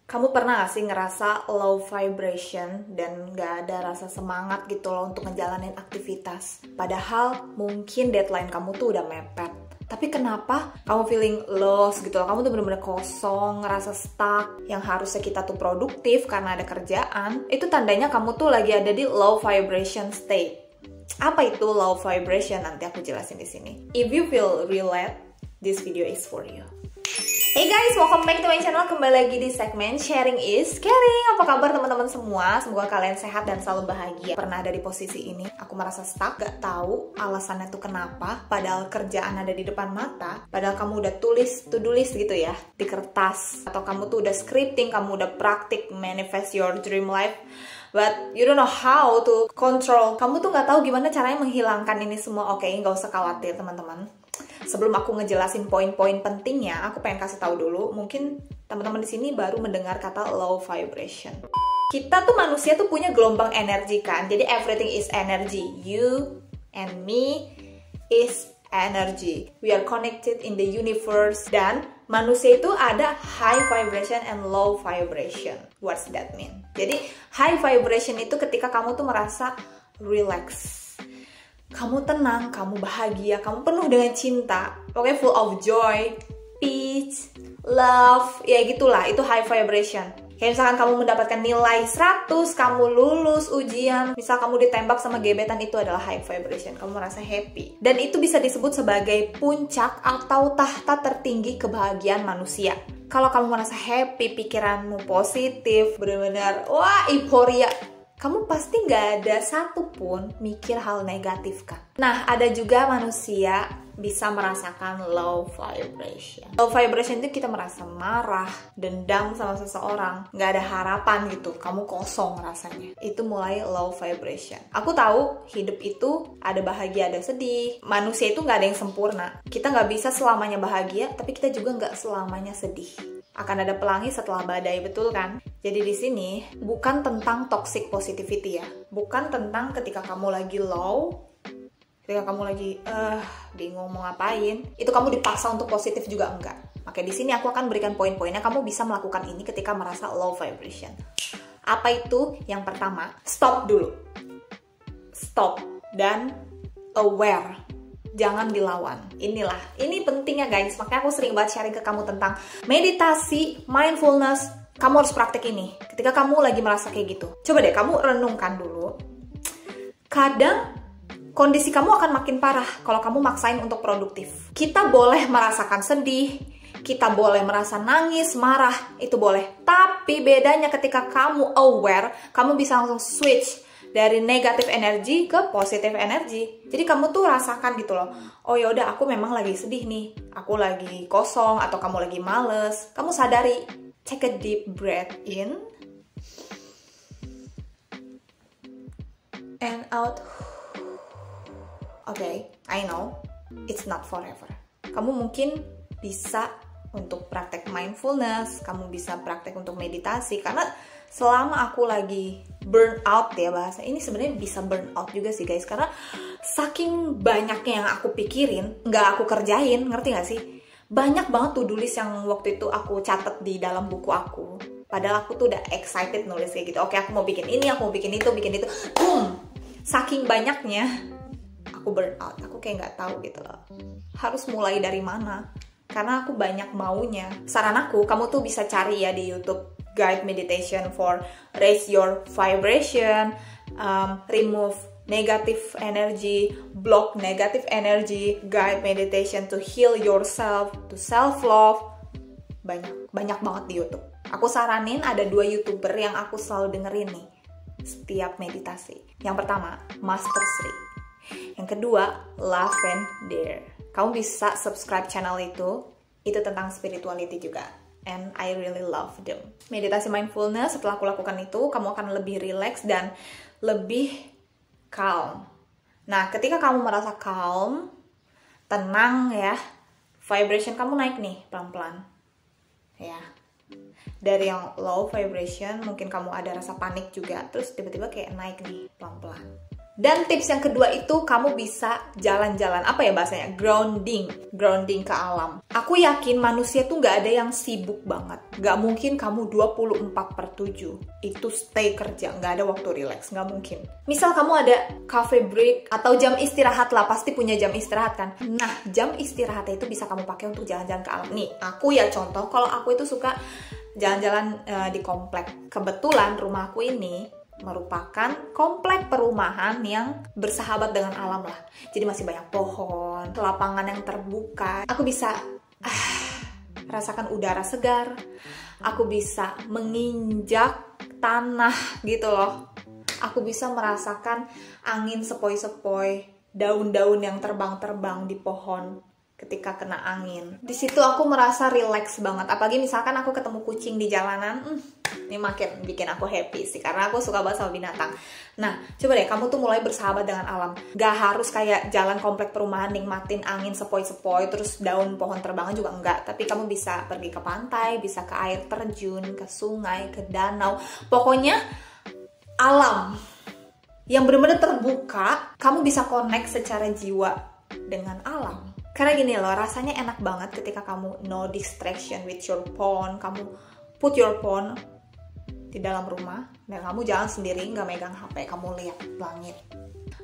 Kamu pernah gak sih ngerasa low vibration dan gak ada rasa semangat gitu loh untuk ngejalanin aktivitas? Padahal mungkin deadline kamu tuh udah mepet. Tapi kenapa kamu feeling lost gitu loh? Kamu tuh bener-bener kosong, ngerasa stuck. Yang harusnya kita tuh produktif karena ada kerjaan. Itu tandanya kamu tuh lagi ada di low vibration state. Apa itu low vibration? Nanti aku jelasin di sini. If you feel relate, this video is for you. Hey guys, welcome back to my channel. Kembali lagi di segmen Sharing is Caring. Apa kabar teman-teman semua? Semoga kalian sehat dan selalu bahagia. Pernah ada di posisi ini, aku merasa stuck, gak tahu alasannya tuh kenapa. Padahal kerjaan ada di depan mata. Padahal kamu udah tulis to-do list gitu ya, di kertas. Atau kamu tuh udah scripting, kamu udah praktik manifest your dream life. But you don't know how to control. Kamu tuh gak tahu gimana caranya menghilangkan ini semua. Oke, gak usah khawatir teman-teman. Sebelum aku ngejelasin poin-poin pentingnya, aku pengen kasih tahu dulu. Mungkin teman-teman di sini baru mendengar kata low vibration. Kita tuh manusia tuh punya gelombang energi kan. Jadi everything is energy. You and me is energy. We are connected in the universe. Dan manusia itu ada high vibration and low vibration. What's that mean? Jadi high vibration itu ketika kamu tuh merasa relax. Kamu tenang, kamu bahagia, kamu penuh dengan cinta. Pokoknya full of joy, peace, love. Ya gitulah, itu high vibration. Kayak misalkan kamu mendapatkan nilai 100, kamu lulus ujian, misal kamu ditembak sama gebetan, itu adalah high vibration. Kamu merasa happy. Dan itu bisa disebut sebagai puncak atau tahta tertinggi kebahagiaan manusia. Kalau kamu merasa happy, pikiranmu positif, benar-benar wah euforia, kamu pasti nggak ada satupun mikir hal negatif kan? Nah, ada juga manusia bisa merasakan low vibration. Low vibration itu kita merasa marah, dendam sama seseorang, nggak ada harapan gitu, kamu kosong rasanya. Itu mulai low vibration. Aku tahu hidup itu ada bahagia, ada sedih. Manusia itu nggak ada yang sempurna. Kita nggak bisa selamanya bahagia, tapi kita juga nggak selamanya sedih. Akan ada pelangi setelah badai, betul kan? Jadi di sini bukan tentang toxic positivity ya. Bukan tentang ketika kamu lagi low, ketika kamu lagi bingung mau ngapain, itu kamu dipaksa untuk positif juga enggak. Makanya di sini aku akan berikan poin-poinnya kamu bisa melakukan ini ketika merasa low vibration. Apa itu? Yang pertama, stop dulu. Stop dan aware. Jangan dilawan. Ini pentingnya guys. Makanya aku sering banget sharing ke kamu tentang meditasi, mindfulness. Kamu harus praktek ini ketika kamu lagi merasa kayak gitu. Coba deh kamu renungkan dulu. Kadang kondisi kamu akan makin parah kalau kamu maksain untuk produktif. Kita boleh merasakan sedih, kita boleh merasa nangis, marah, itu boleh. Tapi bedanya ketika kamu aware, kamu bisa langsung switch dari negatif energi ke positif energi. Jadi kamu tuh rasakan gitu loh. Oh ya udah, aku memang lagi sedih nih. Aku lagi kosong atau kamu lagi males. Kamu sadari. Take a deep breath in and out. Okay, I know it's not forever. Kamu mungkin bisa untuk praktek mindfulness, kamu bisa praktek untuk meditasi, karena selama aku lagi burn out ya bahasa ini, sebenarnya bisa burn out juga sih guys, karena saking banyaknya yang aku pikirin, nggak aku kerjain, ngerti nggak sih? Banyak banget to-do list yang waktu itu aku catat di dalam buku aku. Padahal aku tuh udah excited nulis kayak gitu. Oke, aku mau bikin ini, aku mau bikin itu. Boom! Saking banyaknya, aku burn out. Aku kayak nggak tahu gitu loh. Harus mulai dari mana? Karena aku banyak maunya. Saran aku, kamu tuh bisa cari ya di YouTube guide meditation for raise your vibration, remove negative energy, block negative energy, guide meditation to heal yourself, to self love. Banyak banget di YouTube. Aku saranin ada 2 YouTuber yang aku selalu dengerin nih setiap meditasi. Yang pertama, Master Sri. Yang kedua, Lavender. Kamu bisa subscribe channel itu tentang spirituality juga. And I really love them. Meditasi mindfulness, setelah aku lakukan itu, kamu akan lebih relax dan lebih calm. Nah, ketika kamu merasa calm, tenang ya, vibration kamu naik nih pelan-pelan. Ya. Dari yang low vibration, mungkin kamu ada rasa panik juga, terus tiba-tiba kayak naik nih pelan-pelan. Dan tips yang kedua itu kamu bisa jalan-jalan, apa ya bahasanya? Grounding ke alam. Aku yakin manusia tuh nggak ada yang sibuk banget. Nggak mungkin kamu 24/7 itu stay kerja, nggak ada waktu relax, nggak mungkin. Misal kamu ada cafe break atau jam istirahat lah, pasti punya jam istirahat kan? Nah, jam istirahatnya itu bisa kamu pakai untuk jalan-jalan ke alam. Nih, aku ya contoh, kalau aku itu suka jalan-jalan di komplek. Kebetulan rumah aku ini merupakan komplek perumahan yang bersahabat dengan alam lah. Jadi masih banyak pohon, lapangan yang terbuka. Aku bisa rasakan udara segar. Aku bisa menginjak tanah gitu loh. Aku bisa merasakan angin sepoi-sepoi, daun-daun yang terbang-terbang di pohon ketika kena angin. Di situ aku merasa relax banget. Apalagi misalkan aku ketemu kucing di jalanan, ini makin bikin aku happy sih, karena aku suka banget sama binatang. Nah, coba deh kamu tuh mulai bersahabat dengan alam. Gak harus kayak jalan komplek perumahan nikmatin angin sepoi-sepoi terus daun pohon terbangan juga enggak. Tapi kamu bisa pergi ke pantai, bisa ke air terjun, ke sungai, ke danau. Pokoknya alam yang benar-benar terbuka. Kamu bisa connect secara jiwa dengan alam. Karena gini loh, rasanya enak banget ketika kamu no distraction with your phone. Kamu put your phone di dalam rumah dan kamu jalan sendiri, nggak megang HP, kamu lihat langit.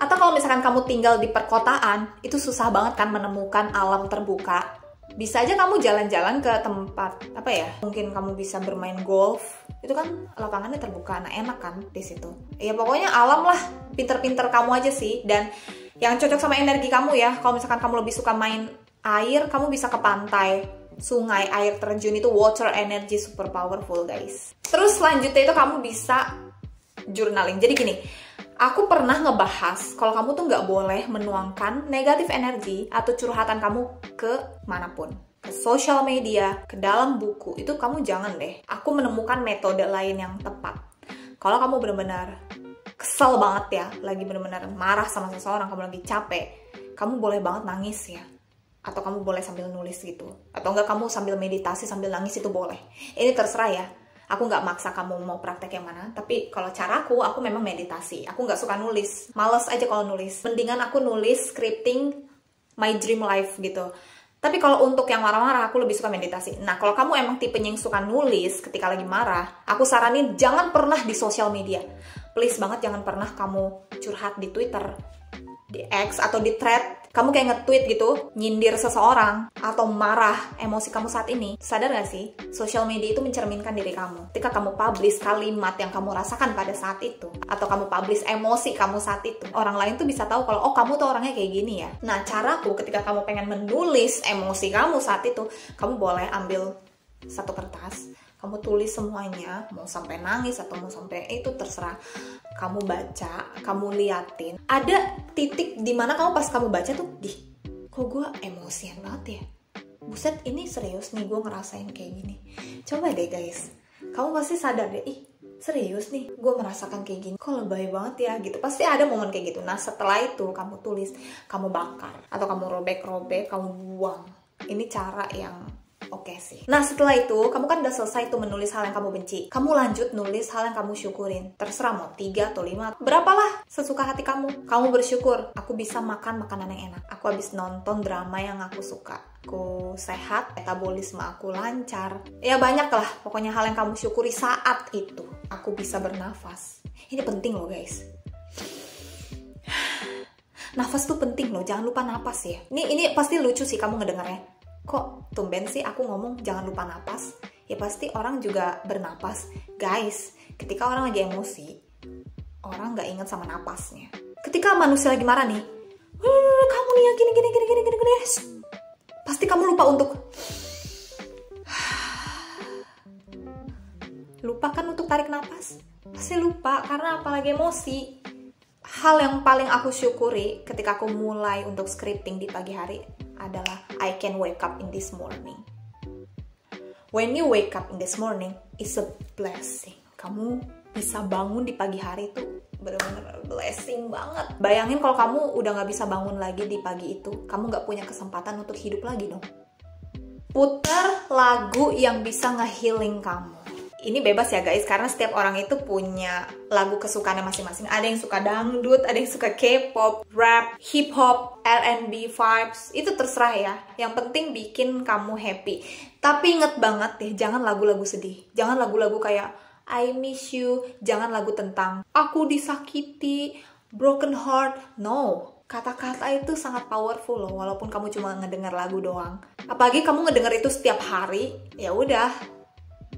Atau kalau misalkan kamu tinggal di perkotaan, itu susah banget kan menemukan alam terbuka. Bisa aja kamu jalan-jalan ke tempat apa ya, mungkin kamu bisa bermain golf, itu kan lapangannya terbuka, nah enak kan di situ. Ya pokoknya alam lah, pinter-pinter kamu aja sih. Dan yang cocok sama energi kamu ya, kalau misalkan kamu lebih suka main air, kamu bisa ke pantai, sungai, air terjun. Itu water energy super powerful guys. Terus selanjutnya itu kamu bisa journaling. Jadi gini, aku pernah ngebahas kalau kamu tuh nggak boleh menuangkan negatif energi atau curhatan kamu ke manapun, ke social media, ke dalam buku. Itu kamu jangan deh. Aku menemukan metode lain yang tepat. Kalau kamu benar-benar kesel banget ya, lagi benar-benar marah sama seseorang, kamu lagi capek, kamu boleh banget nangis ya. Atau kamu boleh sambil nulis gitu. Atau enggak kamu sambil meditasi, sambil nangis, itu boleh. Ini terserah ya. Aku nggak maksa kamu mau praktek yang mana. Tapi kalau caraku, aku memang meditasi. Aku nggak suka nulis. Males aja kalau nulis. Mendingan aku nulis scripting my dream life gitu. Tapi kalau untuk yang marah-marah, aku lebih suka meditasi. Nah, kalau kamu emang tipenya yang suka nulis ketika lagi marah, aku saranin jangan pernah di sosial media. Please banget jangan pernah kamu curhat di Twitter, di X, atau di thread. Kamu kayak nge-tweet gitu, nyindir seseorang, atau marah emosi kamu saat ini. Sadar gak sih? Social media itu mencerminkan diri kamu. Ketika kamu publish kalimat yang kamu rasakan pada saat itu, atau kamu publish emosi kamu saat itu, orang lain tuh bisa tahu kalau, oh kamu tuh orangnya kayak gini ya. Nah, caraku ketika kamu pengen menulis emosi kamu saat itu, kamu boleh ambil satu kertas, kamu tulis semuanya, mau sampai nangis atau mau sampai itu terserah. Kamu baca, kamu liatin. Ada titik dimana kamu pas kamu baca tuh, kok gue emosian banget ya? Buset, ini serius nih gue ngerasain kayak gini. Coba deh guys, kamu pasti sadar deh, serius nih gue merasakan kayak gini. Kok lebay banget ya gitu. Pasti ada momen kayak gitu. Nah setelah itu kamu tulis, kamu bakar, atau kamu robek-robek, kamu buang. Ini cara yang oke sih. Nah setelah itu, kamu kan udah selesai tuh menulis hal yang kamu benci. Kamu lanjut nulis hal yang kamu syukurin. Terserah mau 3 atau 5, berapalah sesuka hati kamu. Kamu bersyukur, aku bisa makan makanan yang enak. Aku habis nonton drama yang aku suka. Aku sehat, metabolisme aku lancar. Ya banyak lah, pokoknya hal yang kamu syukuri saat itu. Aku bisa bernafas. Ini penting loh guys. Nafas tuh penting loh, jangan lupa napas ya. Ini pasti lucu sih kamu ngedengarnya. Kok tumben sih aku ngomong jangan lupa napas? Ya pasti orang juga bernapas. Guys, ketika orang lagi emosi, orang nggak inget sama napasnya. Ketika manusia lagi marah nih, kamu nih ya gini, pasti kamu lupa untuk lupa kan untuk tarik napas. Pasti lupa karena apalagi emosi. Hal yang paling aku syukuri ketika aku mulai untuk scripting di pagi hari adalah I can wake up in this morning. When you wake up in this morning, it's a blessing. Kamu bisa bangun di pagi hari itu bener-bener blessing banget. Bayangin kalau kamu udah gak bisa bangun lagi di pagi itu, kamu gak punya kesempatan untuk hidup lagi dong. Putar lagu yang bisa nge-healing kamu. ini bebas ya guys, karena setiap orang itu punya lagu kesukaannya masing-masing. Ada yang suka dangdut, ada yang suka K-pop, rap, hip hop, R&B vibes, itu terserah ya. Yang penting bikin kamu happy. Tapi inget banget deh, jangan lagu-lagu sedih. Jangan lagu-lagu kayak I miss you, jangan lagu tentang aku disakiti, broken heart. No, kata-kata itu sangat powerful loh, walaupun kamu cuma ngedenger lagu doang. Apalagi kamu ngedenger itu setiap hari, ya udah,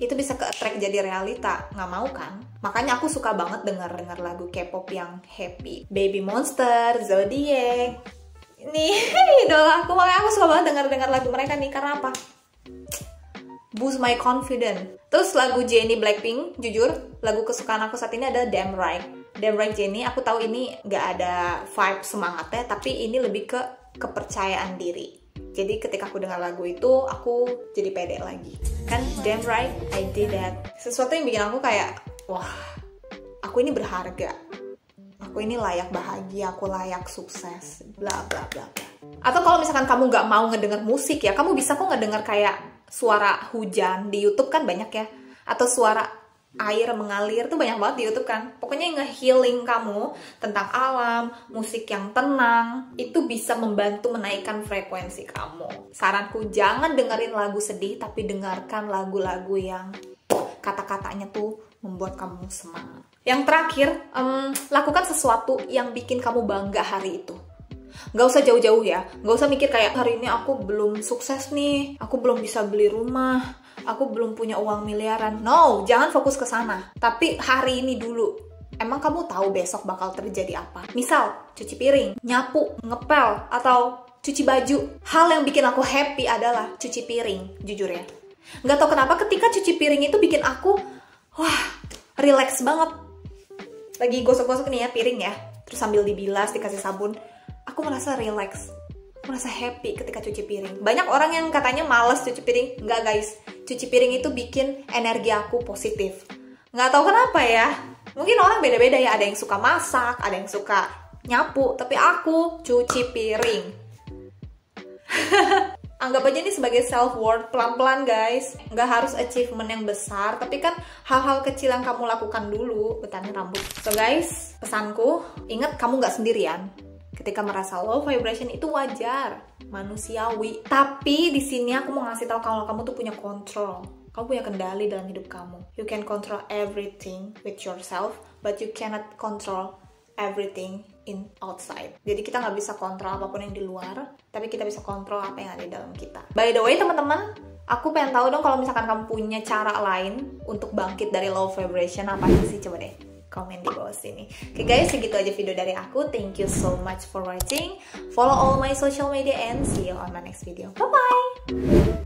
itu bisa ke-attract jadi realita. Nggak mau kan? Makanya aku suka banget denger lagu K-pop yang happy. Baby Monster, Zodiac. Ini idola aku, makanya aku suka banget denger lagu mereka nih. Karena apa? Boost my confidence. Terus lagu Jennie Blackpink, jujur, lagu kesukaan aku saat ini ada Damn Right. Damn Right Jennie, aku tahu ini nggak ada vibe semangatnya, tapi ini lebih ke kepercayaan diri. Jadi ketika aku dengar lagu itu, aku jadi pede lagi. Kan, damn right, I did that. Sesuatu yang bikin aku kayak, wah, aku ini berharga. Aku ini layak bahagia, aku layak sukses, bla bla bla bla. Atau kalau misalkan kamu nggak mau ngedenger musik ya, kamu bisa kok ngedenger kayak suara hujan di YouTube kan banyak ya. Atau suara air mengalir tuh banyak banget di YouTube kan. Pokoknya yang nge-healing kamu tentang alam, musik yang tenang, itu bisa membantu menaikkan frekuensi kamu. Saranku, jangan dengerin lagu sedih, tapi dengarkan lagu-lagu yang kata-katanya tuh membuat kamu semangat. Yang terakhir, lakukan sesuatu yang bikin kamu bangga hari itu. Gak usah jauh-jauh ya, gak usah mikir kayak hari ini aku belum sukses nih, aku belum bisa beli rumah, aku belum punya uang miliaran. No, jangan fokus ke sana. Tapi hari ini dulu. Emang kamu tahu besok bakal terjadi apa? Misal, cuci piring, nyapu, ngepel, atau cuci baju. Hal yang bikin aku happy adalah cuci piring, jujur ya. Gak tau kenapa ketika cuci piring itu bikin aku, wah, relax banget. Lagi gosok-gosok nih ya piring ya, terus sambil dibilas, dikasih sabun. Aku merasa relax, aku merasa happy ketika cuci piring. Banyak orang yang katanya males cuci piring. Enggak guys, cuci piring itu bikin energi aku positif. Nggak tahu kenapa ya, mungkin orang beda-beda ya. Ada yang suka masak, ada yang suka nyapu, tapi aku cuci piring. Anggap aja ini sebagai self-worth, pelan-pelan guys. Nggak harus achievement yang besar, tapi kan hal-hal kecil yang kamu lakukan dulu. Betanin rambut. So guys, pesanku, ingat kamu nggak sendirian. Ketika merasa low vibration itu wajar, manusiawi. Tapi di sini aku mau ngasih tahu kalau kamu tuh punya kontrol. Kamu punya kendali dalam hidup kamu. You can control everything with yourself, but you cannot control everything in outside. Jadi kita nggak bisa kontrol apapun yang di luar, tapi kita bisa kontrol apa yang ada di dalam kita. By the way teman-teman, aku pengen tahu dong kalau misalkan kamu punya cara lain untuk bangkit dari low vibration, apa sih? Coba deh komen di bawah sini. Oke guys, segitu aja video dari aku. Thank you so much for watching. Follow all my social media and see you on my next video. Bye bye.